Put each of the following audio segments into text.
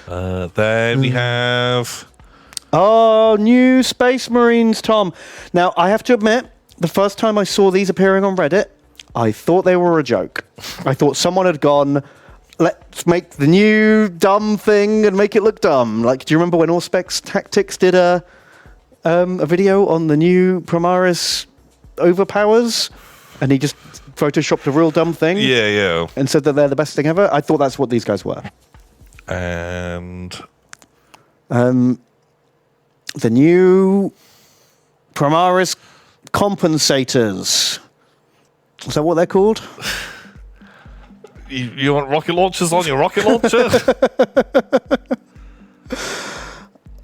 Then we have... Oh, new Space Marines, Tom. Now, I have to admit, the first time I saw these appearing on Reddit, I thought they were a joke. I thought someone had gone, let's make the new dumb thing and make it look dumb. Like, do you remember when Auspex Tactics did a video on the new Primaris Overpowers? And he just photoshopped a real dumb thing? Yeah. And said that they're the best thing ever? I thought that's what these guys were. And... the new Primaris Compensators. Is that what they're called? You want rocket launchers on your rocket launcher?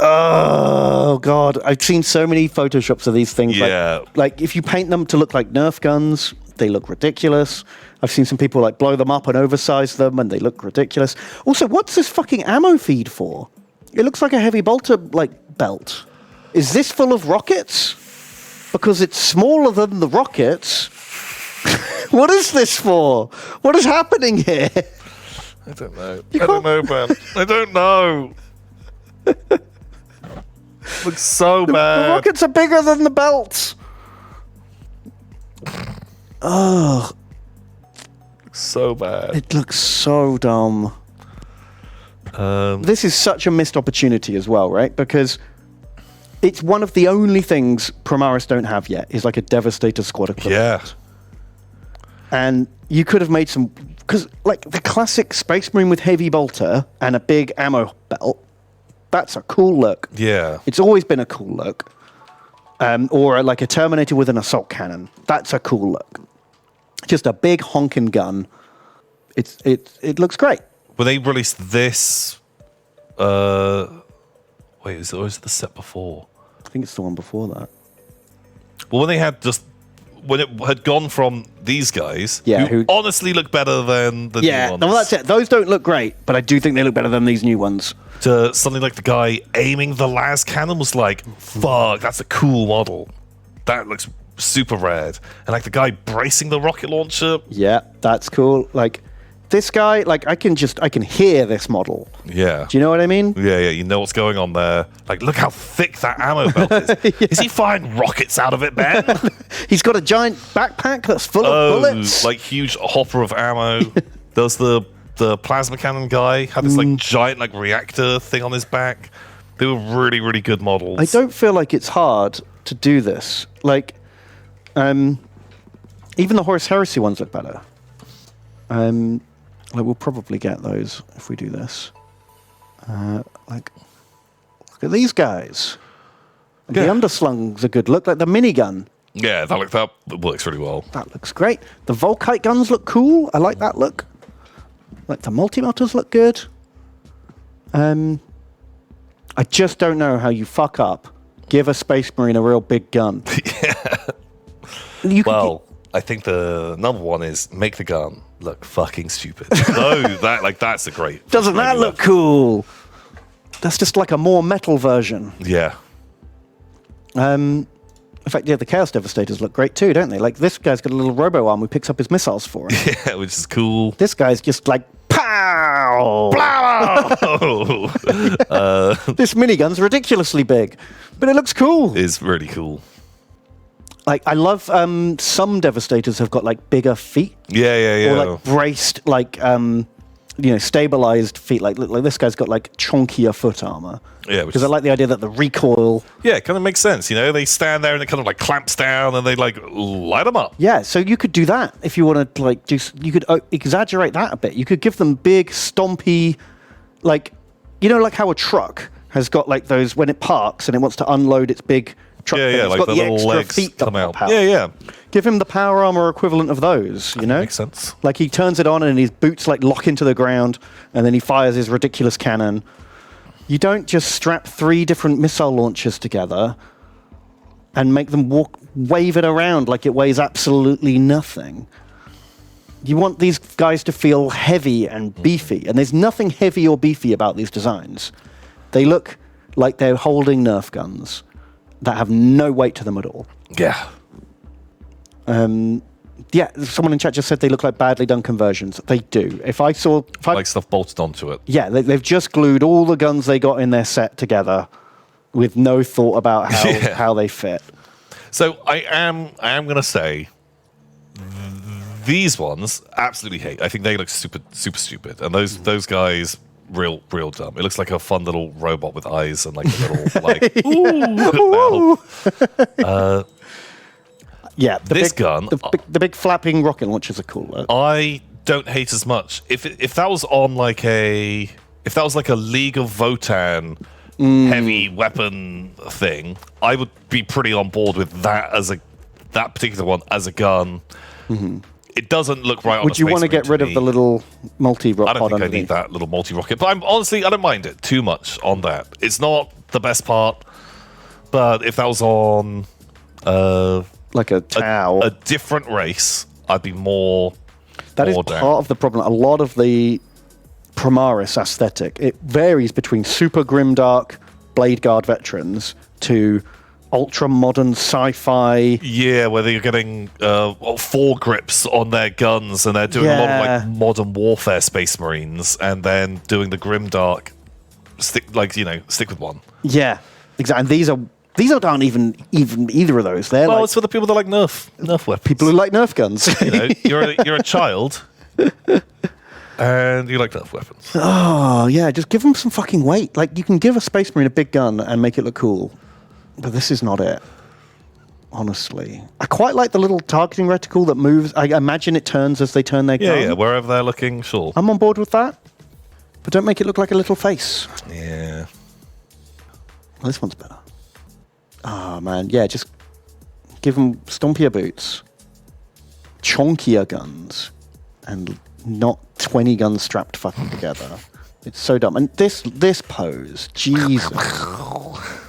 Oh, God. I've seen so many photoshops of these things. Yeah. Like, if you paint them to look like Nerf guns, they look ridiculous. I've seen some people, like, blow them up and oversize them, and they look ridiculous. Also, what's this fucking ammo feed for? It looks like a heavy bolter, like, belt. Is this full of rockets? Because it's smaller than the rockets. What is this for? What is happening here? I don't know. I don't know, man. I don't know. Looks so bad. The rockets are bigger than the belts. Oh. Looks so bad. It looks so dumb. This is such a missed opportunity as well, right? Because it's one of the only things Primaris don't have yet, is like a Devastator squad equivalent. Yeah. And you could have made some... Because, like, the classic Space Marine with heavy bolter and a big ammo belt, that's a cool look. Yeah. It's always been a cool look. Or, like, a Terminator with an assault cannon. That's a cool look. Just a big honking gun. It looks great. When they released this... Wait, is it the set before? I think it's the one before that. Well, when they had just... When it had gone from these guys, who honestly look better than the new ones. Well, that's it. Those don't look great, but I do think they look better than these new ones. To something like the guy aiming the las cannon was like, fuck, that's a cool model. That looks super rad. And like the guy bracing the rocket launcher. Yeah, that's cool. Like, this guy, like, I can hear this model. Yeah. Do you know what I mean? Yeah, you know what's going on there. Like, look how thick that ammo belt is. Yeah. Is he firing rockets out of it, Ben? He's got a giant backpack that's full of bullets. Like huge hopper of ammo. There's the plasma cannon guy, had this like giant like reactor thing on his back. They were really, really good models. I don't feel like it's hard to do this. Like, even the Horus Heresy ones look better. Like, we'll probably get those if we do this. Like, look at these guys. Yeah. The underslung's a good look, like the minigun. Yeah, that works really well. That looks great. The Volkite guns look cool. I like that look. Like, the multi-melters look good. I just don't know how you fuck up. Give a Space Marine a real big gun. Yeah. I think the number one is make the gun look fucking stupid. No, that's a great... Doesn't that look cool? That's just like a more metal version. Yeah. In fact, yeah, the Chaos Devastators look great too, don't they? Like, this guy's got a little robo-arm who picks up his missiles for him. Yeah, which is cool. This guy's just like, pow! Blow! This minigun's ridiculously big, but it looks cool. It's really cool. Like, I love some Devastators have got like bigger feet. Yeah. Or like braced, like stabilized feet. Like this guy's got like chunkier foot armor. Yeah, because I like the idea that the recoil. Yeah, it kind of makes sense. You know, they stand there and it kind of like clamps down and they like light them up. Yeah, so you could do that if you want to like do. You could exaggerate that a bit. You could give them big, stompy, like like how a truck has got like those when it parks and it wants to unload its big. Yeah, it's like got the little legs feet come out. Power. Yeah. Give him the power armor equivalent of those, Makes sense. Like he turns it on and his boots like lock into the ground and then he fires his ridiculous cannon. You don't just strap 3 different missile launchers together and make them wave it around like it weighs absolutely nothing. You want these guys to feel heavy and beefy, and there's nothing heavy or beefy about these designs. They look like they're holding Nerf guns that have no weight to them at all. Yeah. Yeah, someone in chat just said they look like badly done conversions. They do. If I like stuff bolted onto it. Yeah, they've just glued all the guns they got in their set together with no thought about how they fit. So I am going to say these ones absolutely hate. I think they look super stupid, and those guys real dumb. It looks like a fun little robot with eyes and like a little like mouth. Yeah, the big flapping rocket launchers are cool. I don't hate as much. If that was on like a League of Votan heavy weapon thing, I would be pretty on board with that that particular one as a gun. Mm-hmm. It doesn't look right. Would you want to get rid of the little multi-rocket? I don't think I need that little multi-rocket, but honestly, I don't mind it too much on that. It's not the best part, but if that was on like a Tau, a different race, I'd be more. That is part of the problem. A lot of the Primaris aesthetic, it varies between super grimdark Blade Guard veterans to ultra modern sci-fi. Yeah, whether you're getting foregrips on their guns and they're doing a lot of like modern warfare Space Marines, and then doing the grimdark stick with one. Yeah, exactly. And these aren't even either of those. They're it's for the people that like Nerf weapons. People who like Nerf guns. You're a child. And you like Nerf weapons. Oh, yeah, just give them some fucking weight. Like, you can give a Space Marine a big gun and make it look cool. But this is not it, honestly. I quite like the little targeting reticle that moves. I imagine it turns as they turn their gun. Yeah, wherever they're looking, sure. I'm on board with that. But don't make it look like a little face. Yeah. Well, this one's better. Oh, man. Yeah, just give them stompier boots, chonkier guns, and not 20 guns strapped fucking together. It's so dumb. And this pose, Jesus.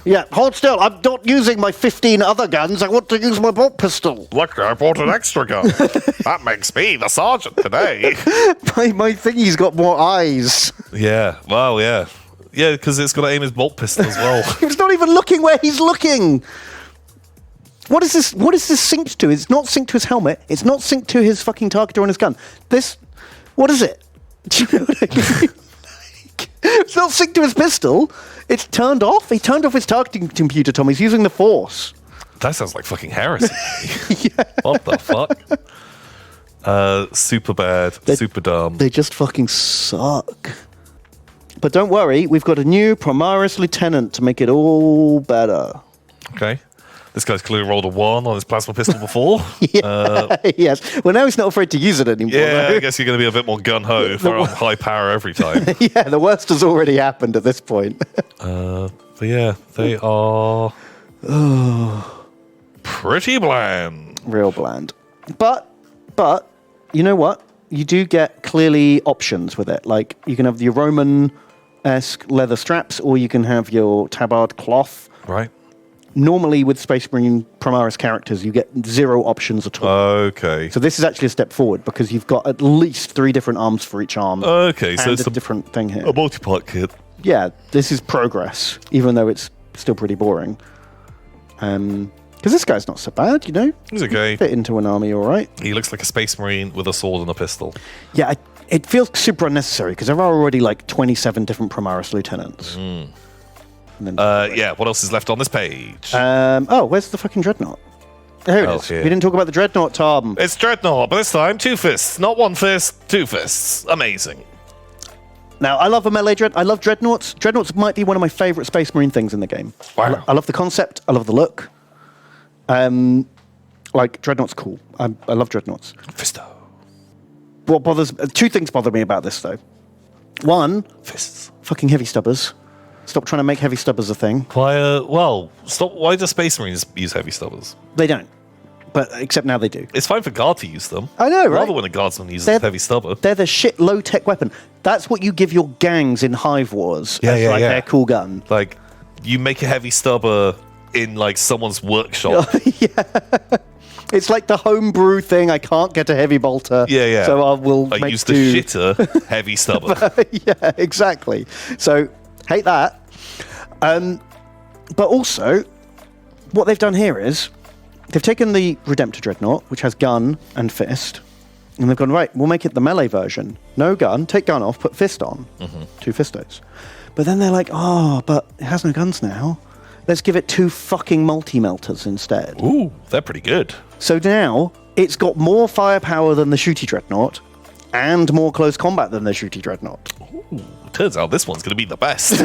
Yeah, hold still. I'm not using my 15 other guns. I want to use my bolt pistol. Look, I bought an extra gun. That makes me the sergeant today. my thingy's got more eyes. Yeah, well, yeah. Yeah, because it's got to aim his bolt pistol as well. He's not even looking where he's looking. What is this synced to? It's not synced to his helmet. It's not synced to his fucking targeter on his gun. What is it? Do you know what I mean? It's not synced to his pistol. It's turned off. He turned off his targeting computer, Tom. He's using the Force. That sounds like fucking heresy. Yeah. What the fuck? Super bad. Super dumb. They just fucking suck. But don't worry. We've got a new Primaris Lieutenant to make it all better. Okay. This guy's clearly rolled a 1 on his plasma pistol before. Yes. Well, now he's not afraid to use it anymore. Yeah, though. I guch you're going to be a bit more gun-ho for high power every time. Yeah, the worst has already happened at this point. But yeah, they are pretty bland. Real bland. But, you know what? You do get clearly options with it. Like, you can have your Roman-esque leather straps, or you can have your tabard cloth. Right. Normally, with Space Marine Primaris characters, you get 0 options at all. Okay. So this is actually a step forward, because you've got at least 3 different arms for each arm. Okay, so and it's a different thing here. A multi-part kit. Yeah, this is progress, even though it's still pretty boring. Because this guy's not so bad, you know? He's okay. Fit into an army all right. He looks like a Space Marine with a sword and a pistol. Yeah, it feels super unnecessary, because there are already like 27 different Primaris Lieutenants. Yeah, what else is left on this page? Where's the fucking Dreadnought? Here it is. Here. We didn't talk about the Dreadnought, Tom. It's Dreadnought, but this time 2 fists. Not 1 fist, 2 fists. Amazing. Now, I love a melee I love Dreadnoughts. Dreadnoughts might be one of my favourite Space Marine things in the game. Wow. I love the concept. I love the look. Dreadnought's cool. I love Dreadnoughts. Fisto. What bothers... 2 things bother me about this, though. One... Fists. Fucking heavy stubbers. Stop trying to make heavy stubbers a thing. Why do Space Marines use heavy stubbers? They don't. But except now they do. It's fine for guard to use them. I know, right? Rather when a guardsman uses heavy stubber. They're the shit low-tech weapon. That's what you give your gangs in Hive Wars as their cool gun. Like, you make a heavy stubber in, like, someone's workshop. Yeah. It's like the homebrew thing. I can't get a heavy bolter. Yeah. So I will make use the shitter heavy stubber. Yeah, exactly. So, hate that. But also, what they've done here is they've taken the Redemptor Dreadnought, which has gun and fist, and they've gone, right, we'll make it the melee version. No gun, take gun off, put fist on. 2 fistos. But then they're like, but it has no guns now. Let's give it 2 fucking multi-melters instead. Ooh, they're pretty good. So now, it's got more firepower than the Shooty Dreadnought, and more close combat than the Shooty Dreadnought. Ooh, turns out this one's going to be the best.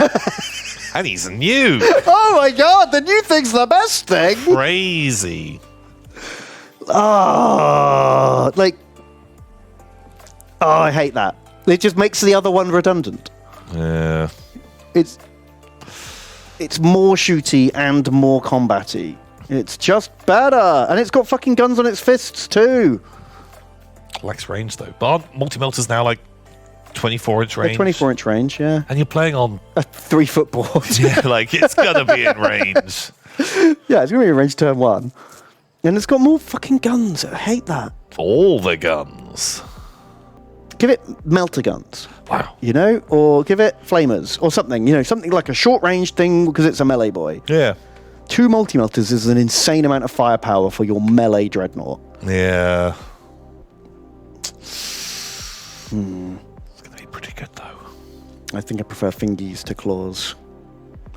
And he's new. Oh my god, the new thing's the best thing! Crazy. I hate that. It just makes the other one redundant. Yeah. It's more shooty and more combat-y. It's just better. And it's got fucking guns on its fists too. Lacks range though. But aren't multi-melters now like 24-inch range? 24-inch range, yeah. And you're playing on a 3-foot board. Yeah, like it's gonna be in range. Yeah, it's gonna be in range turn 1. And it's got more fucking guns. I hate that. All the guns. Give it melter guns. Wow. You know? Or give it flamers or something. You know, something like a short range thing because it's a melee boy. Yeah. 2 multi-melters is an insane amount of firepower for your melee dreadnought. Yeah. It's going to be pretty good, though. I think I prefer fingies to claws,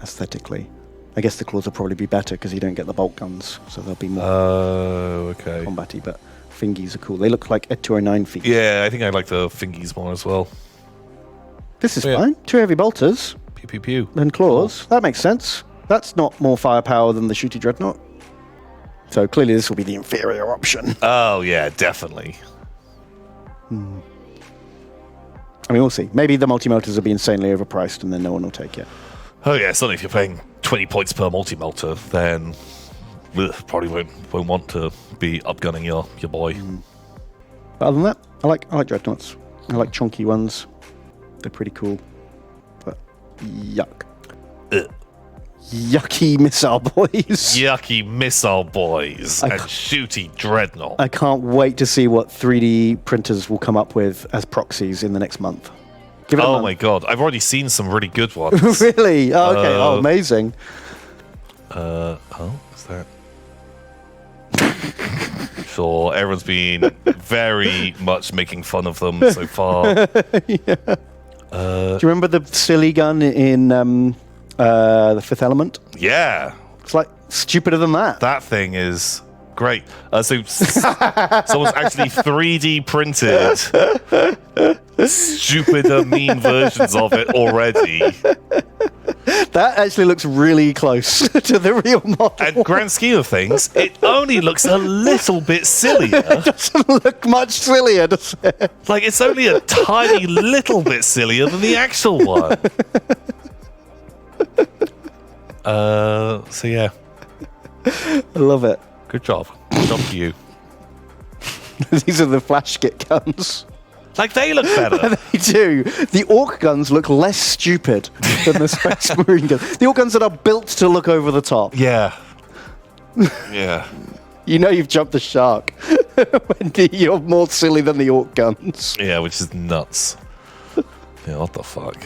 aesthetically. I guess the claws will probably be better because you don't get the bolt guns, so they'll be more okay. combat-y, but fingies are cool. They look like Ed 209 feet. Yeah, I think I like the fingies more as well. This is fine. 2 heavy bolters. Pew, pew, pew. And claws. That makes sense. That's not more firepower than the Shooty Dreadnought. So clearly this will be the inferior option. Oh, yeah, definitely. I mean, we'll see. Maybe the multi-melters will be insanely overpriced and then no one will take it. Oh, yeah, certainly if you're paying 20 points per multi-melter, then probably won't want to be upgunning your boy. But other than that, I like Dreadnoughts. I like chunky ones. They're pretty cool. But yuck. Ugh. Yucky missile boys. Yucky missile boys and shooty dreadnought. I can't wait to see what 3D printers will come up with as proxies in the next month. Give it a month. My god, I've already seen some really good ones. Really? Oh, okay. Amazing. What's that? Sure, everyone's been very much making fun of them so far. Yeah. Do you remember the silly gun in the Fifth Element? Yeah. It's like stupider than that. That thing is great. So someone's actually 3D printed stupider, mean versions of it already. That actually looks really close to the real model. And grand scheme of things, it only looks a little bit sillier. It doesn't look much sillier, does it? Like, it's only a tiny little bit sillier than the actual one. So yeah. I love it. Good job. Good job to you. These are the flash kit guns. Like, they look better. They do. The Orc guns look less stupid than the Space Marine guns. The Orc guns that are built to look over the top. Yeah. Yeah. You know you've jumped the shark when you're more silly than the Orc guns. Yeah, which is nuts. Yeah, what the fuck?